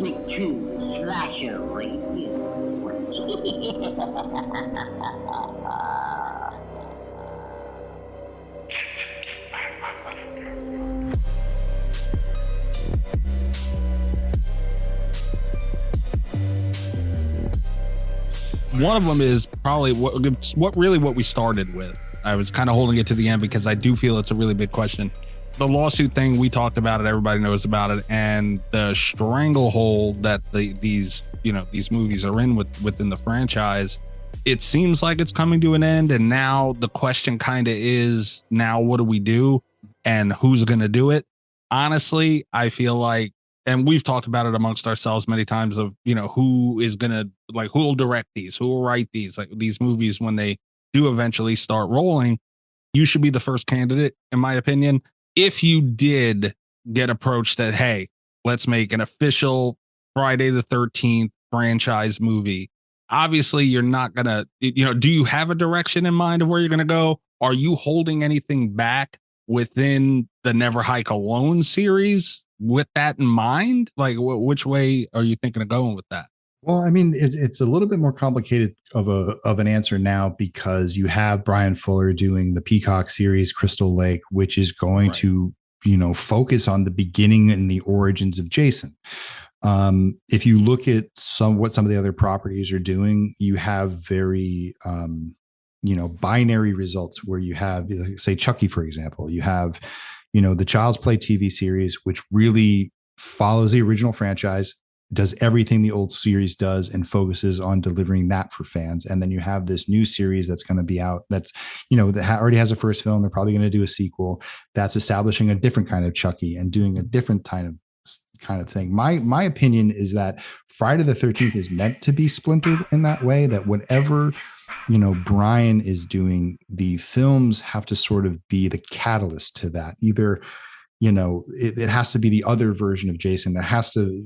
Cosmic True Slasher Review. One of them is probably what we started with. I was kind of holding it to the end because I do feel it's a really big question. The lawsuit thing, we talked about it, everybody knows about it, and the stranglehold that these movies are in within the franchise. It seems like it's coming to an end, and now the question kind of is, now what do we do and who's going to do it? Honestly, I feel like, and we've talked about it amongst ourselves many times, of who is going to, like, who will direct these, who will write these, like, these movies when they do eventually start rolling. You should be the first candidate, in my opinion. If you did get approached that, hey, let's make an official Friday the 13th franchise movie, obviously you're not gonna, do you have a direction in mind of where you're gonna go? Are you holding anything back within the Never Hike Alone series with that in mind? Like, which way are you thinking of going with that? Well, I mean, it's a little bit more complicated of an answer now, because you have Brian Fuller doing the Peacock series Crystal Lake, which is going to, focus on the beginning and the origins of Jason. If you look at what some of the other properties are doing, you have very binary results, where you have, say, Chucky, for example. You have, the Child's Play TV series, which really follows the original franchise, does everything the old series does, and focuses on delivering that for fans. And then you have this new series that's going to be out, that's, that already has a first film. They're probably going to do a sequel that's establishing a different kind of Chucky and doing a different kind of thing. My opinion is that Friday the 13th is meant to be splintered in that way, that whatever, Brian is doing, the films have to sort of be the catalyst to that. Either it has to be the other version of Jason that has to,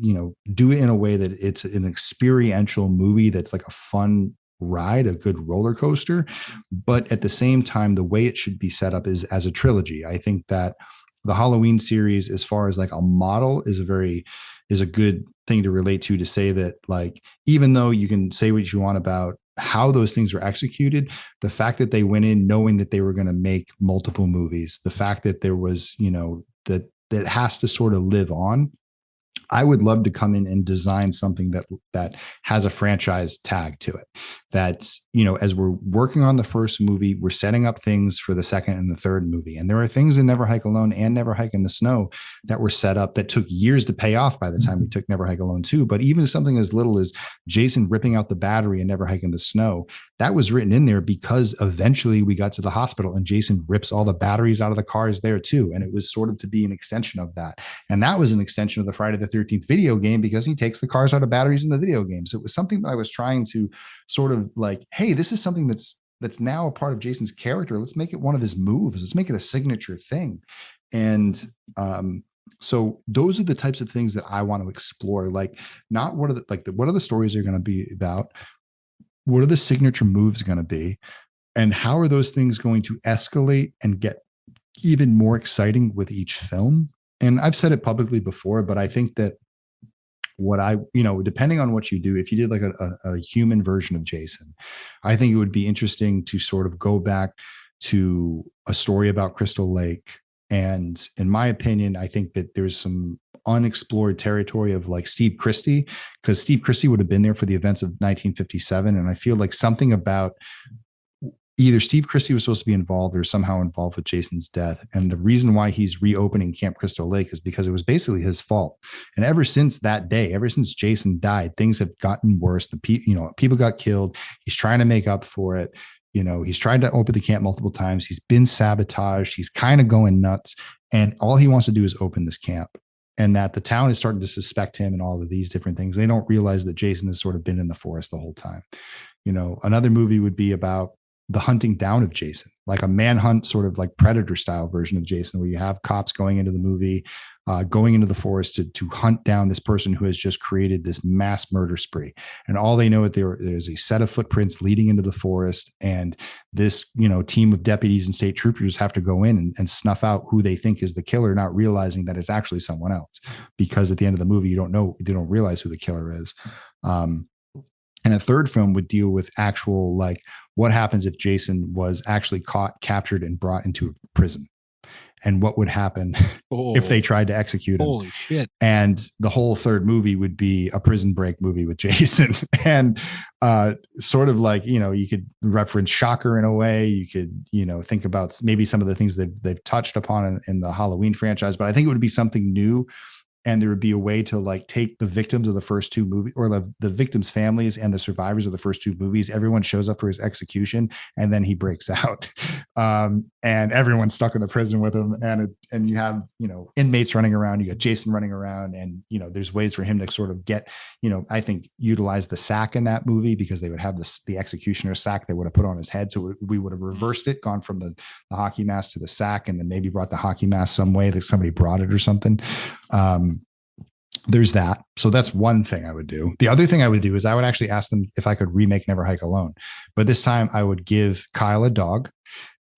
do it in a way that it's an experiential movie that's like a fun ride, a good roller coaster. But at the same time, the way it should be set up is as a trilogy. I think that the Halloween series, as far as like a model, is a good thing to relate to say that, like, even though you can say what you want about how those things were executed, the fact that they went in knowing that they were going to make multiple movies, the fact that there was, that has to sort of live on. I would love to come in and design something that has a franchise tag to it. That's, as we're working on the first movie, we're setting up things for the second and the third movie. And there are things in Never Hike Alone and Never Hike in the Snow that were set up that took years to pay off by the time we took Never Hike Alone 2. But even something as little as Jason ripping out the battery in Never Hike in the Snow, that was written in there because eventually we got to the hospital and Jason rips all the batteries out of the cars there too. And it was sort of to be an extension of that. And that was an extension of the Friday the 13th video game, because he takes the cars out of batteries in the video game. So it was something that I was trying to sort of like, hey, this is something that's now a part of Jason's character. Let's make it one of his moves. Let's make it a signature thing. And so those are the types of things that I want to explore. Like, not what are the stories are going to be about? What are the signature moves going to be? And how are those things going to escalate and get even more exciting with each film? And I've said it publicly before, but I think that depending on what you do, if you did like a human version of Jason, I think it would be interesting to sort of go back to a story about Crystal Lake. And in my opinion, I think that there's some unexplored territory of like Steve Christie, because Steve Christie would have been there for the events of 1957. And I feel like something about either Steve Christie was supposed to be involved or somehow involved with Jason's death. And the reason why he's reopening Camp Crystal Lake is because it was basically his fault. And ever since that day, ever since Jason died, things have gotten worse. People got killed. He's trying to make up for it. He's tried to open the camp multiple times. He's been sabotaged. He's kind of going nuts. And all he wants to do is open this camp. And that the town is starting to suspect him and all of these different things. They don't realize that Jason has sort of been in the forest the whole time. Another movie would be about the hunting down of Jason, like a manhunt, sort of like Predator style version of Jason, where you have cops going into the movie, going into the forest to hunt down this person who has just created this mass murder spree. And all they know is there's a set of footprints leading into the forest, and this, team of deputies and state troopers have to go in and snuff out who they think is the killer, not realizing that it's actually someone else. Because at the end of the movie, they don't realize who the killer is. And a third film would deal with actual, like, what happens if Jason was actually caught, captured, and brought into a prison, and what would happen if they tried to execute him. Holy shit. And the whole third movie would be a prison break movie with Jason. And sort of like, you could reference Shocker in a way. You could, think about maybe some of the things that they've touched upon in the Halloween franchise, but I think it would be something new. And there would be a way to like take the victims of the first two movies, or the victims' families and the survivors of the first two movies. Everyone shows up for his execution, and then he breaks out, and everyone's stuck in the prison with him. And you have, inmates running around. You got Jason running around, and there's ways for him to sort of get, I think, utilize the sack in that movie, because they would have the executioner's sack they would have put on his head. So we would have reversed it, gone from the hockey mask to the sack, and then maybe brought the hockey mask some way that somebody brought it or something. There's that. So that's one thing I would do. The other thing I would do is I would actually ask them if I could remake Never Hike Alone, but this time I would give Kyle a dog,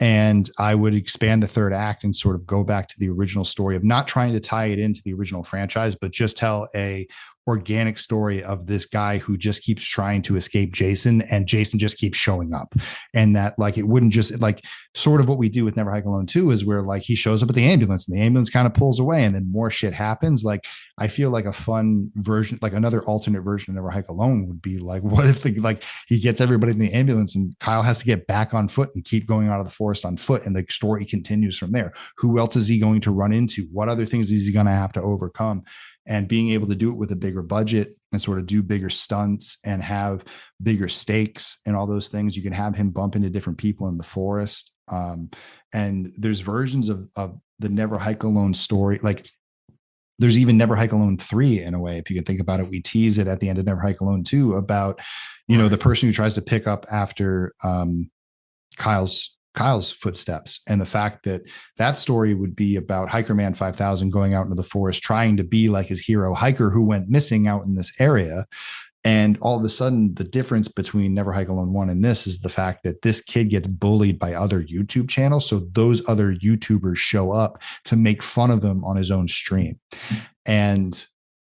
and I would expand the third act and sort of go back to the original story of not trying to tie it into the original franchise, but just tell a organic story of this guy who just keeps trying to escape Jason, and Jason just keeps showing up. And that, like, it wouldn't just, like, sort of what we do with Never Hike Alone 2 is where, like, he shows up at the ambulance and the ambulance kind of pulls away and then more shit happens. Like, I feel like a fun version, like another alternate version of Never Hike Alone would be like, what if he gets everybody in the ambulance and Kyle has to get back on foot and keep going out of the forest on foot, and the story continues from there. Who else is he going to run into? What other things is he going to have to overcome? And being able to do it with a bigger budget and sort of do bigger stunts and have bigger stakes and all those things. You can have him bump into different people in the forest. And there's versions of the Never Hike Alone story. Like, there's even Never Hike Alone 3 in a way. If you can think about it, we tease it at the end of Never Hike Alone 2 about, the person who tries to pick up after Kyle's footsteps, and the fact that story would be about Hiker Man 5000 going out into the forest, trying to be like his hero hiker who went missing out in this area. And all of a sudden, the difference between Never Hike Alone 1 and this is the fact that this kid gets bullied by other YouTube channels. So those other YouTubers show up to make fun of him on his own stream. And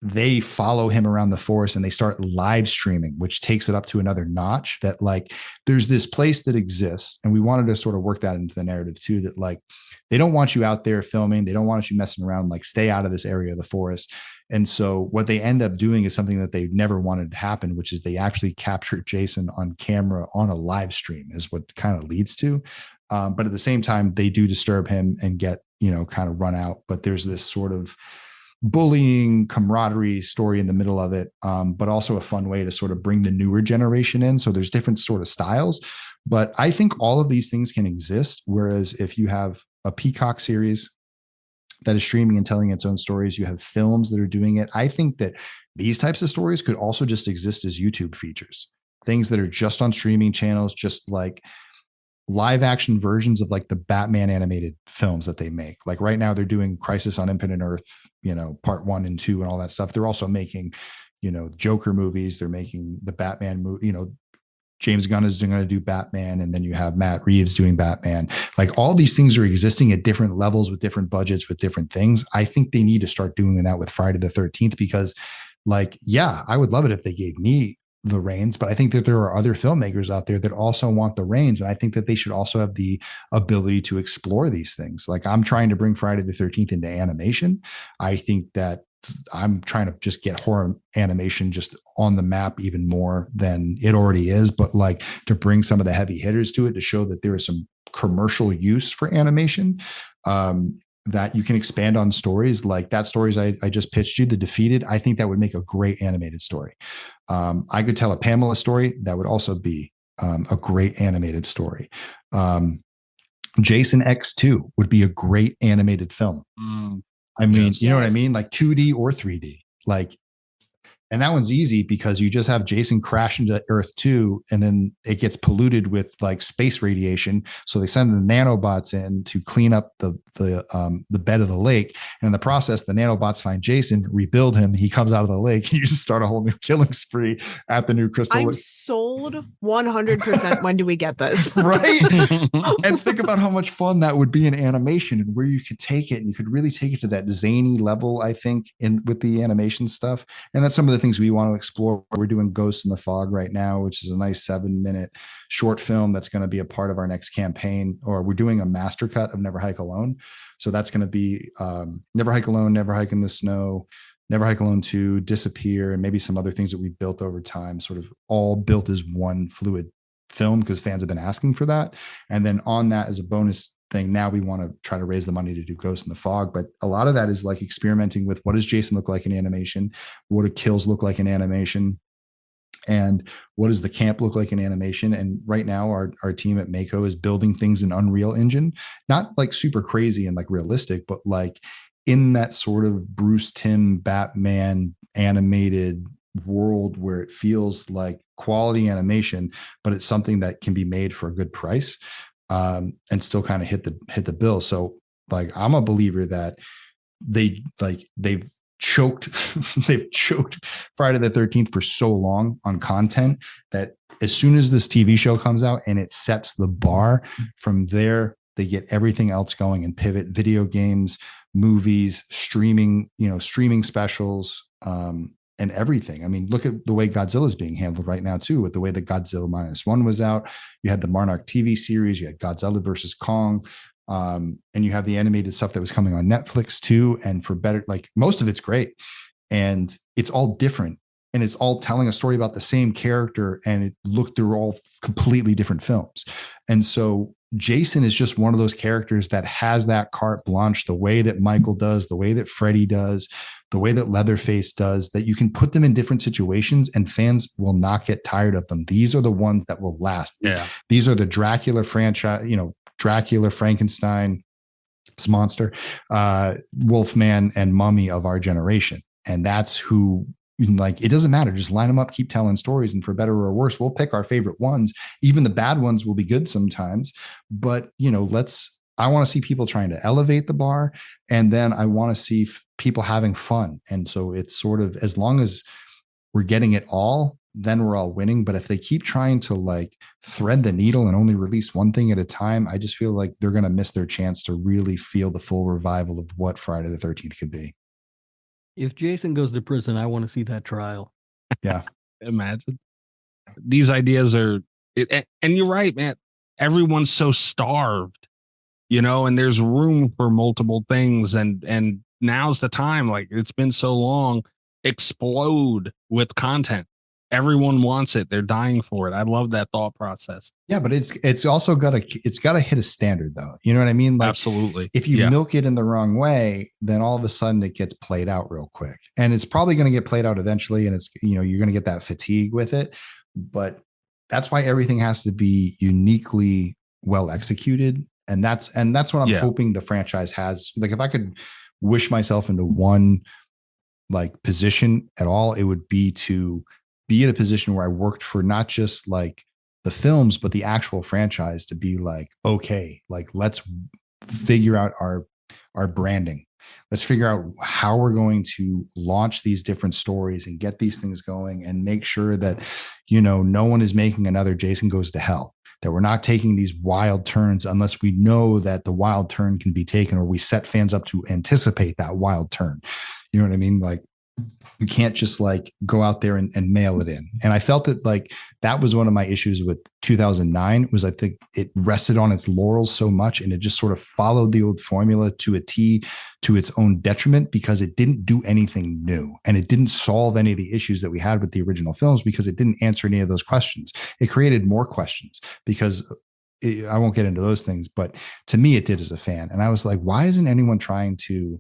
they follow him around the forest and they start live streaming, which takes it up to another notch. That, like, there's this place that exists, and we wanted to sort of work that into the narrative too, that, like, they don't want you out there filming. They don't want you messing around, like, stay out of this area of the forest. And so what they end up doing is something that they never wanted to happen, which is they actually captured Jason on camera on a live stream, is what kind of leads to. But at the same time, they do disturb him and get, kind of run out. But there's this sort of bullying camaraderie story in the middle of it, but also a fun way to sort of bring the newer generation in. So there's different sort of styles, but I think all of these things can exist. Whereas if you have a Peacock series that is streaming and telling its own stories, you have films that are doing it. I think that these types of stories could also just exist as YouTube features, things that are just on streaming channels, just like live action versions of like the Batman animated films that they make. Like right now they're doing Crisis on Infinite Earth, part 1 and 2 and all that stuff. They're also making, Joker movies. They're making the Batman movie, James Gunn is going to do Batman. And then you have Matt Reeves doing Batman. Like, all these things are existing at different levels with different budgets, with different things. I think they need to start doing that with Friday the 13th, because, like, yeah, I would love it if they gave me the reins, but I think that there are other filmmakers out there that also want the reins. And I think that they should also have the ability to explore these things. Like, I'm trying to bring Friday the 13th into animation. I think that I'm trying to just get horror animation just on the map even more than it already is, but like to bring some of the heavy hitters to it, to show that there is some commercial use for animation, that you can expand on stories like that. Stories I just pitched you, The Defeated. I think that would make a great animated story. I could tell a Pamela story that would also be a great animated story. Jason X2 would be a great animated film. I mean, you know what I mean? Like 2D or 3D. Like, And that one's easy because you just have Jason crash into Earth 2, and then it gets polluted with like space radiation. So they send the nanobots in to clean up the bed of the lake. And in the process, the nanobots find Jason, rebuild him. He comes out of the lake, and you just start a whole new killing spree at the new crystal. I'm sold 100%. When do we get this? Right? And think about how much fun that would be in animation, and where you could take it, and you could really take it to that zany level, I think, with the animation stuff. And that's some of the things we want to explore. We're doing Ghosts in the Fog right now, which is a nice 7-minute short film that's going to be a part of our next campaign. Or we're doing a master cut of Never Hike Alone. So that's going to be Never Hike Alone, Never Hike in the Snow, Never Hike Alone 2, Disappear, and maybe some other things that we built over time, sort of all built as one fluid film because fans have been asking for that. And then on that, as a bonus thing, now we want to try to raise the money to do Ghost in the Fog. But a lot of that is like experimenting with, what does Jason look like in animation? What do kills look like in animation? And what does the camp look like in animation? And right now our team at Mako is building things in Unreal Engine, not like super crazy and like realistic, but like in that sort of Bruce Timm Batman animated world where it feels like quality animation, but it's something that can be made for a good price. And still kind of hit the bill. So like, I'm a believer that they've choked Friday the 13th for so long on content that as soon as this TV show comes out and it sets the bar, from there, they get everything else going and pivot: video games, movies, streaming specials, and everything. I mean, look at the way Godzilla is being handled right now too, with the way that Godzilla -1 was out. You had the Monarch TV series, you had Godzilla versus Kong, and you have the animated stuff that was coming on Netflix too. And for better, like, most of it's great, and it's all different, and it's all telling a story about the same character, and they're all completely different films. And so Jason is just one of those characters that has that carte blanche, the way that Michael does, the way that Freddy does, the way that Leatherface does, that you can put them in different situations and fans will not get tired of them. These are the ones that will last. Yeah. These are the Dracula franchise, Dracula, Frankenstein, monster, Wolfman, and Mummy of our generation. And that's who, like, it doesn't matter. Just line them up, keep telling stories. And for better or worse, we'll pick our favorite ones. Even the bad ones will be good sometimes. But, I want to see people trying to elevate the bar. And then I want to see people having fun. And so it's sort of, as long as we're getting it all, then we're all winning. But if they keep trying to like thread the needle and only release one thing at a time, I just feel like they're going to miss their chance to really feel the full revival of what Friday the 13th could be. If Jason goes to prison, I want to see that trial. Yeah. Imagine. These ideas are, and you're right, man. Everyone's so starved, and there's room for multiple things. And now's the time. Like, it's been so long. Explode with content. Everyone wants it. They're dying for it. I love that thought process. Yeah, but it's also got to hit a standard, though. You know what I mean? Like, absolutely. If you milk it in the wrong way, then all of a sudden it gets played out real quick, and it's probably going to get played out eventually. And it's, you're going to get that fatigue with it. But that's why everything has to be uniquely well executed. And that's what I'm hoping the franchise has. Like, if I could wish myself into one like position at all, it would be to be in a position where I worked for not just like the films, but the actual franchise, to be like, okay, like, let's figure out our branding. Let's figure out how we're going to launch these different stories and get these things going, and make sure that, no one is making another Jason Goes to Hell, that we're not taking these wild turns unless we know that the wild turn can be taken, or we set fans up to anticipate that wild turn. You know what I mean? Like, you can't just like go out there and mail it in. And I felt that like that was one of my issues with 2009, was I think it rested on its laurels so much, and it just sort of followed the old formula to a T, to its own detriment, because it didn't do anything new, and it didn't solve any of the issues that we had with the original films, because it didn't answer any of those questions. It created more questions, because I won't get into those things, but to me, it did as a fan. And I was like, why isn't anyone trying to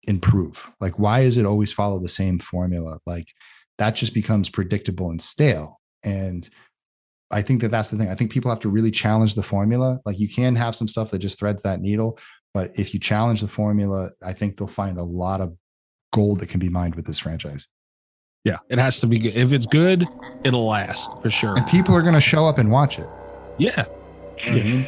improve? Like, why is it always follow the same formula? Like, that just becomes predictable and stale. And I think that that's the thing. I think people have to really challenge the formula. Like, you can have some stuff that just threads that needle, but if you challenge the formula, I think they'll find a lot of gold that can be mined with this franchise. Yeah, it has to be good. If it's good, it'll last for sure. And people are going to show up and watch it. Yeah. You know what I mean?